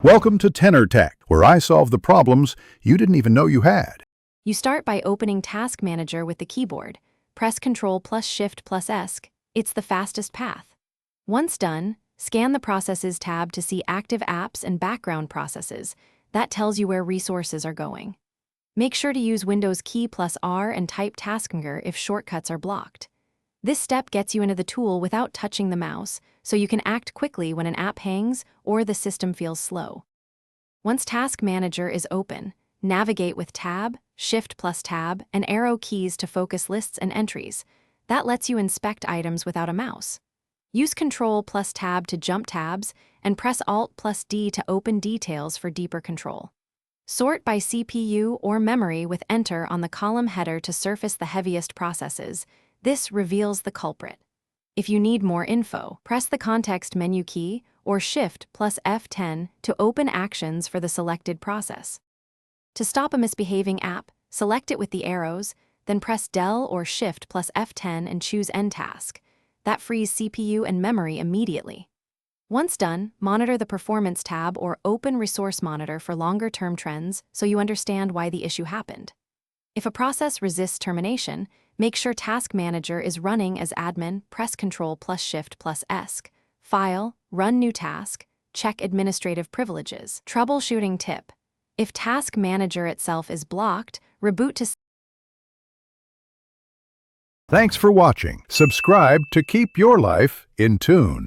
Welcome to Tenor Tech, where I solve the problems you didn't even know you had. You start by opening Task Manager with the keyboard. Press Ctrl plus Shift plus S. It's the fastest path. Once done, scan the Processes tab to see active apps and background processes. That tells you where resources are going. Make sure to use Windows key plus R and type Taskmaker if shortcuts are blocked. This step gets you into the tool without touching the mouse, so you can act quickly when an app hangs or the system feels slow. Once Task Manager is open, navigate with Tab, Shift plus Tab, and arrow keys to focus lists and entries. That lets you inspect items without a mouse. Use Ctrl plus Tab to jump tabs, and press Alt plus D to open details for deeper control. Sort by CPU or memory with Enter on the column header to surface the heaviest processes. This reveals the culprit. If you need more info, press the context menu key or Shift plus F10 to open actions for the selected process. To stop a misbehaving app, select it with the arrows, then press Del or Shift plus F10 and choose End Task. That frees CPU and memory immediately. Once done, monitor the Performance tab or open Resource Monitor for longer-term trends so you understand why the issue happened. If a process resists termination, make sure Task Manager is running as admin. Press Ctrl plus Shift plus S. File, Run New Task, check Administrative Privileges. Troubleshooting tip: if Task Manager itself is blocked, reboot to... Thanks for watching. Subscribe to keep your life in tune.